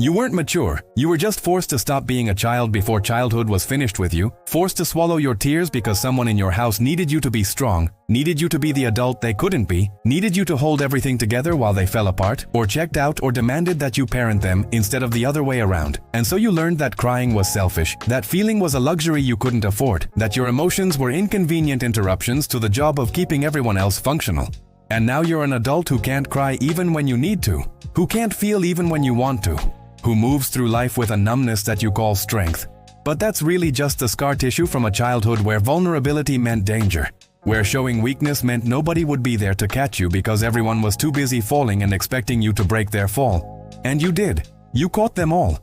You weren't mature, you were just forced to stop being a child before childhood was finished with you, forced to swallow your tears because someone in your house needed you to be strong, needed you to be the adult they couldn't be, needed you to hold everything together while they fell apart, or checked out or demanded that you parent them instead of the other way around. And so you learned that crying was selfish, that feeling was a luxury you couldn't afford, that your emotions were inconvenient interruptions to the job of keeping everyone else functional. And now you're an adult who can't cry even when you need to, who can't feel even when you want to, who moves through life with a numbness that you call strength. But that's really just the scar tissue from a childhood where vulnerability meant danger, where showing weakness meant nobody would be there to catch you because everyone was too busy falling and expecting you to break their fall. And you did. You caught them all.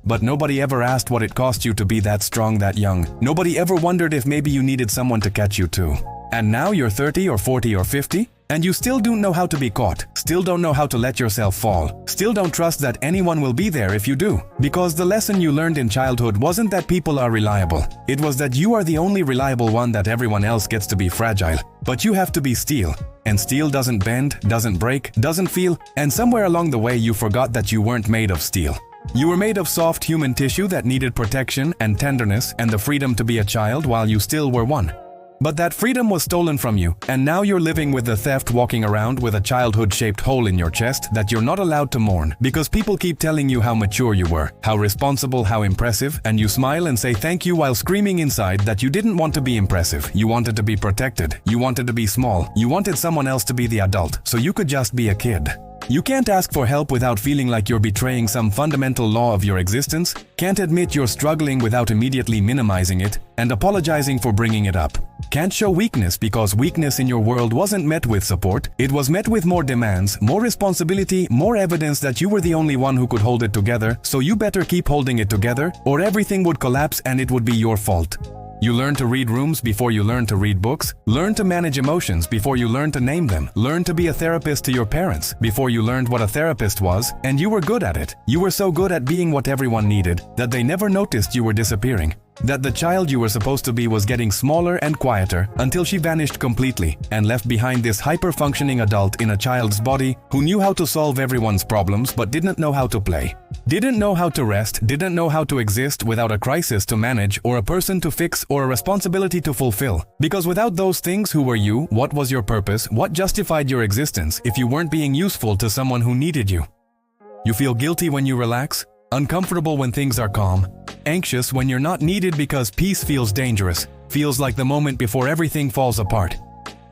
But nobody ever asked what it cost you to be that strong that young. Nobody ever wondered if maybe you needed someone to catch you too. And now you're 30 or 40 or 50? And you still don't know how to be caught, still don't know how to let yourself fall, still don't trust that anyone will be there if you do. Because the lesson you learned in childhood wasn't that people are reliable. It was that you are the only reliable one, that everyone else gets to be fragile. But you have to be steel. And steel doesn't bend, doesn't break, doesn't feel, and somewhere along the way you forgot that you weren't made of steel. You were made of soft human tissue that needed protection and tenderness and the freedom to be a child while you still were one. But that freedom was stolen from you, and now you're living with the theft, walking around with a childhood-shaped hole in your chest that you're not allowed to mourn because people keep telling you how mature you were, how responsible, how impressive, and you smile and say thank you while screaming inside that you didn't want to be impressive. You wanted to be protected, you wanted to be small, you wanted someone else to be the adult, so you could just be a kid. You can't ask for help without feeling like you're betraying some fundamental law of your existence, can't admit you're struggling without immediately minimizing it and apologizing for bringing it up. Can't show weakness because weakness in your world wasn't met with support, it was met with more demands, more responsibility, more evidence that you were the only one who could hold it together, so you better keep holding it together or everything would collapse and it would be your fault. You learn to read rooms before you learn to read books, learn to manage emotions before you learn to name them, learn to be a therapist to your parents before you learned what a therapist was, and you were good at it. You were so good at being what everyone needed that they never noticed you were disappearing. That the child you were supposed to be was getting smaller and quieter until she vanished completely and left behind this hyper-functioning adult in a child's body who knew how to solve everyone's problems but didn't know how to play. Didn't know how to rest, didn't know how to exist without a crisis to manage or a person to fix or a responsibility to fulfill. Because without those things, who were you? What was your purpose? What justified your existence if you weren't being useful to someone who needed you? You feel guilty when you relax, uncomfortable when things are calm, anxious when you're not needed because peace feels dangerous, feels like the moment before everything falls apart.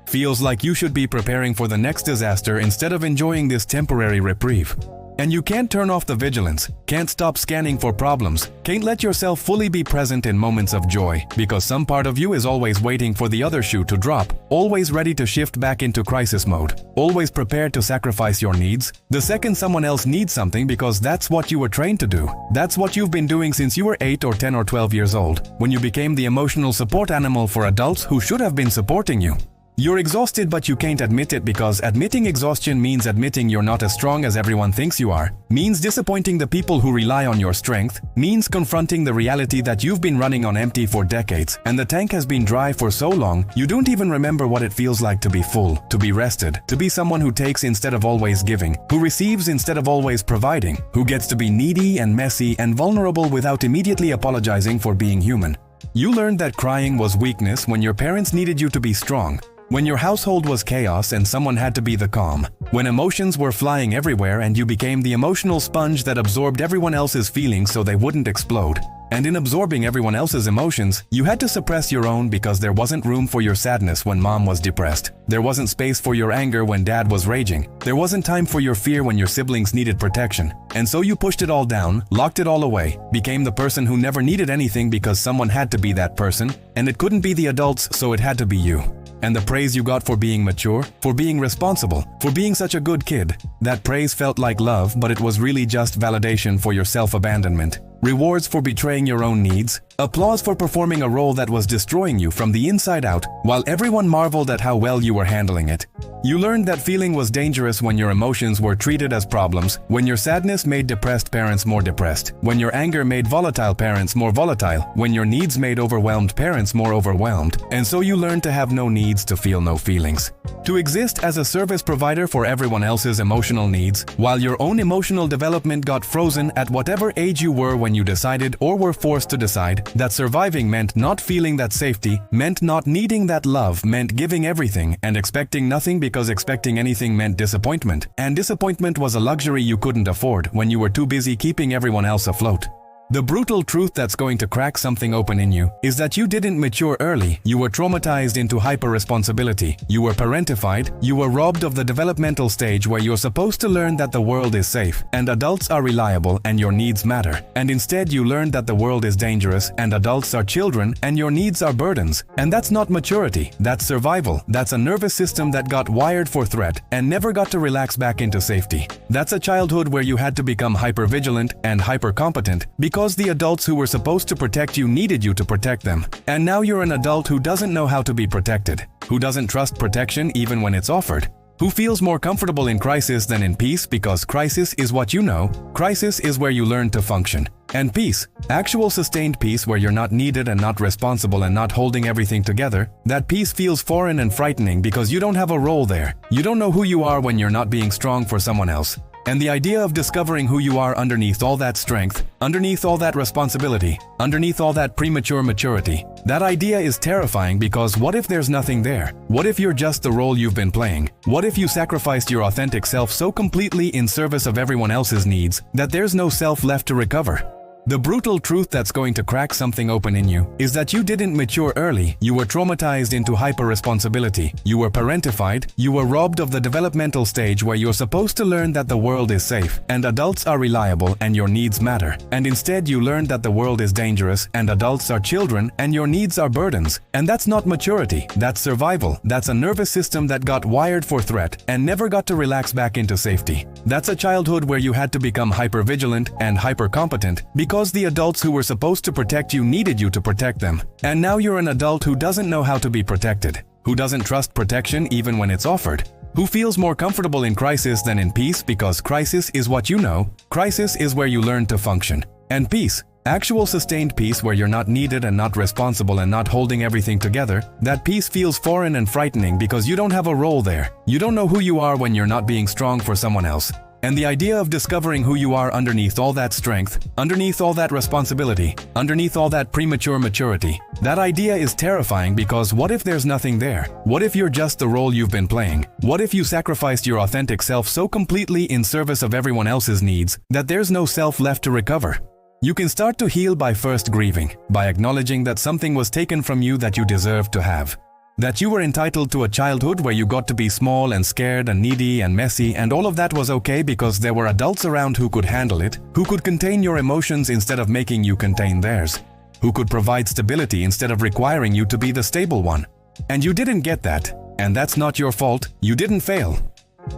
Feels like you should be preparing for the next disaster instead of enjoying this temporary reprieve. And you can't turn off the vigilance, can't stop scanning for problems, can't let yourself fully be present in moments of joy, because some part of you is always waiting for the other shoe to drop, always ready to shift back into crisis mode, always prepared to sacrifice your needs the second someone else needs something because that's what you were trained to do. That's what you've been doing since you were 8 or 10 or 12 years old, when you became the emotional support animal for adults who should have been supporting you. You're exhausted but you can't admit it because admitting exhaustion means admitting you're not as strong as everyone thinks you are, means disappointing the people who rely on your strength, means confronting the reality that you've been running on empty for decades and the tank has been dry for so long you don't even remember what it feels like to be full, to be rested, to be someone who takes instead of always giving, who receives instead of always providing, who gets to be needy and messy and vulnerable without immediately apologizing for being human. You learned that crying was weakness when your parents needed you to be strong, when your household was chaos and someone had to be the calm, when emotions were flying everywhere and you became the emotional sponge that absorbed everyone else's feelings so they wouldn't explode. And in absorbing everyone else's emotions, you had to suppress your own because there wasn't room for your sadness when mom was depressed. There wasn't space for your anger when dad was raging. There wasn't time for your fear when your siblings needed protection. And so you pushed it all down, locked it all away, became the person who never needed anything because someone had to be that person, and it couldn't be the adults, so it had to be you. And the praise you got for being mature, for being responsible, for being such a good kid, that praise felt like love, but it was really just validation for your self-abandonment. rewards for betraying your own needs, applause for performing a role that was destroying you from the inside out, while everyone marveled at how well you were handling it. You learned that feeling was dangerous when your emotions were treated as problems, when your sadness made depressed parents more depressed, when your anger made volatile parents more volatile, when your needs made overwhelmed parents more overwhelmed, and so you learned to have no needs, to feel no feelings. To exist as a service provider for everyone else's emotional needs, while your own emotional development got frozen at whatever age you were when you decided or were forced to decide that surviving meant not feeling that safety, meant not needing that love, meant giving everything and expecting nothing, because expecting anything meant disappointment, and disappointment was a luxury you couldn't afford when you were too busy keeping everyone else afloat. The brutal truth that's going to crack something open in you is that you didn't mature early. You were traumatized into hyper-responsibility. You were parentified. You were robbed of the developmental stage where you're supposed to learn that the world is safe and adults are reliable and your needs matter. And instead you learned that the world is dangerous and adults are children and your needs are burdens. And that's not maturity. That's survival. That's a nervous system that got wired for threat and never got to relax back into safety. That's a childhood where you had to become hyper-vigilant and hyper-competent because the adults who were supposed to protect you needed you to protect them. And now you're an adult who doesn't know how to be protected, who doesn't trust protection even when it's offered, who feels more comfortable in crisis than in peace because crisis is what you know, crisis is where you learn to function. And peace, actual sustained peace where you're not needed and not responsible and not holding everything together, that peace feels foreign and frightening because you don't have a role there. You don't know who you are when you're not being strong for someone else. And the idea of discovering who you are underneath all that strength, underneath all that responsibility, underneath all that premature maturity, that idea is terrifying because what if there's nothing there? What if you're just the role you've been playing? What if you sacrificed your authentic self so completely in service of everyone else's needs that there's no self left to recover? The brutal truth that's going to crack something open in you is that you didn't mature early. You were traumatized into hyper-responsibility. You were parentified. You were robbed of the developmental stage where you're supposed to learn that the world is safe and adults are reliable and your needs matter. And instead you learned that the world is dangerous and adults are children and your needs are burdens. And that's not maturity. That's survival. That's a nervous system that got wired for threat and never got to relax back into safety. That's a childhood where you had to become hyper-vigilant and hyper-competent because the adults who were supposed to protect you needed you to protect them. And now you're an adult who doesn't know how to be protected, who doesn't trust protection even when it's offered, who feels more comfortable in crisis than in peace because crisis is what you know, crisis is where you learn to function. And peace, actual sustained peace where you're not needed and not responsible and not holding everything together, that peace feels foreign and frightening because you don't have a role there. You don't know who you are when you're not being strong for someone else. And the idea of discovering who you are underneath all that strength, underneath all that responsibility, underneath all that premature maturity, that idea is terrifying because what if there's nothing there? What if you're just the role you've been playing? What if you sacrificed your authentic self so completely in service of everyone else's needs that there's no self left to recover? You can start to heal by first grieving, by acknowledging that something was taken from you that you deserved to have. That you were entitled to a childhood where you got to be small and scared and needy and messy, and all of that was okay because there were adults around who could handle it, who could contain your emotions instead of making you contain theirs, who could provide stability instead of requiring you to be the stable one. And you didn't get that, and that's not your fault. You didn't fail.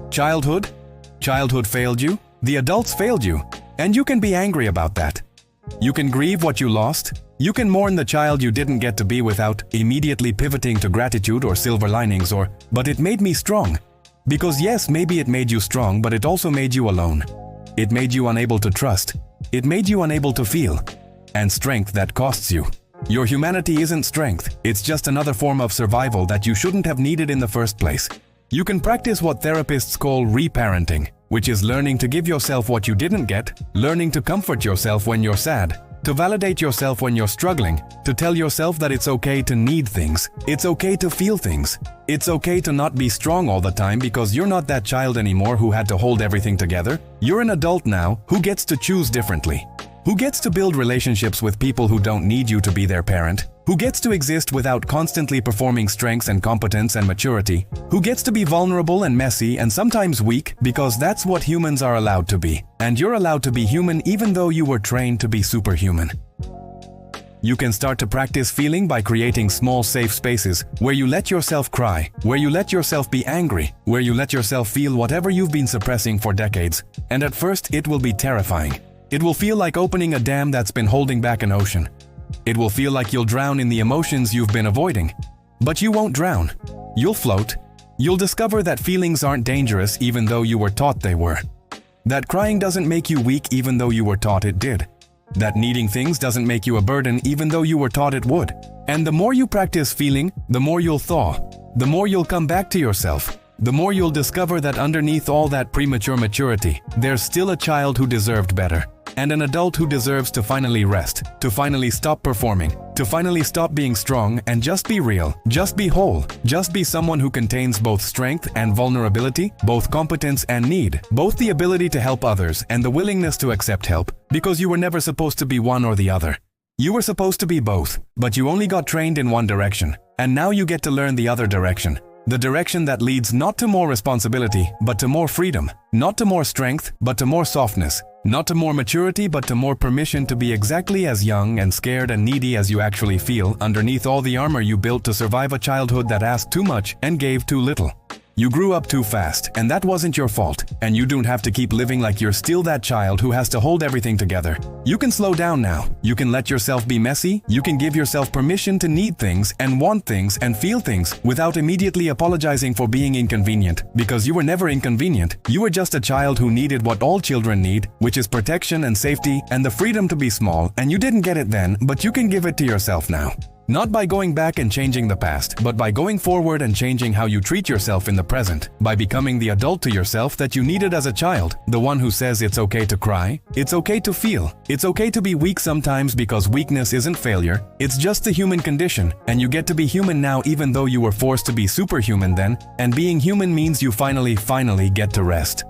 Childhood failed you, the adults failed you, and you can be angry about that. You can grieve what you lost. You can mourn the child you didn't get to be without immediately pivoting to gratitude or silver linings or, but it made me strong. Because yes, maybe it made you strong, but it also made you alone. It made you unable to trust. It made you unable to feel. And strength that costs you. Your humanity isn't strength. It's just another form of survival that you shouldn't have needed in the first place. You can practice what therapists call reparenting, which is learning to give yourself what you didn't get, learning to comfort yourself when you're sad, to validate yourself when you're struggling, to tell yourself that it's okay to need things, it's okay to feel things, it's okay to not be strong all the time because you're not that child anymore who had to hold everything together. You're an adult now who gets to choose differently, who gets to build relationships with people who don't need you to be their parent, who gets to exist without constantly performing strengths and competence and maturity, who gets to be vulnerable and messy and sometimes weak because that's what humans are allowed to be. And you're allowed to be human even though you were trained to be superhuman. You can start to practice feeling by creating small safe spaces where you let yourself cry, where you let yourself be angry, where you let yourself feel whatever you've been suppressing for decades. And at first it will be terrifying. It will feel like opening a dam that's been holding back an ocean. It will feel like you'll drown in the emotions you've been avoiding. But you won't drown. You'll float. You'll discover that feelings aren't dangerous even though you were taught they were. That crying doesn't make you weak even though you were taught it did. That needing things doesn't make you a burden even though you were taught it would. And the more you practice feeling, the more you'll thaw. The more you'll come back to yourself. The more you'll discover that underneath all that premature maturity, there's still a child who deserved better. And an adult who deserves to finally rest, to finally stop performing, to finally stop being strong and just be real, just be whole, just be someone who contains both strength and vulnerability, both competence and need, both the ability to help others and the willingness to accept help, because you were never supposed to be one or the other. You were supposed to be both, but you only got trained in one direction, and now you get to learn the other direction. The direction that leads not to more responsibility, but to more freedom, not to more strength, but to more softness, not to more maturity, but to more permission to be exactly as young and scared and needy as you actually feel underneath all the armor you built to survive a childhood that asked too much and gave too little. You grew up too fast, and that wasn't your fault, and you don't have to keep living like you're still that child who has to hold everything together. You can slow down now. You can let yourself be messy. You can give yourself permission to need things and want things and feel things without immediately apologizing for being inconvenient, because you were never inconvenient. You were just a child who needed what all children need, which is protection and safety and the freedom to be small, and you didn't get it then, but you can give it to yourself now. Not by going back and changing the past, but by going forward and changing how you treat yourself in the present, by becoming the adult to yourself that you needed as a child, the one who says it's okay to cry, it's okay to feel, it's okay to be weak sometimes because weakness isn't failure, it's just the human condition, and you get to be human now even though you were forced to be superhuman then, and being human means you finally get to rest.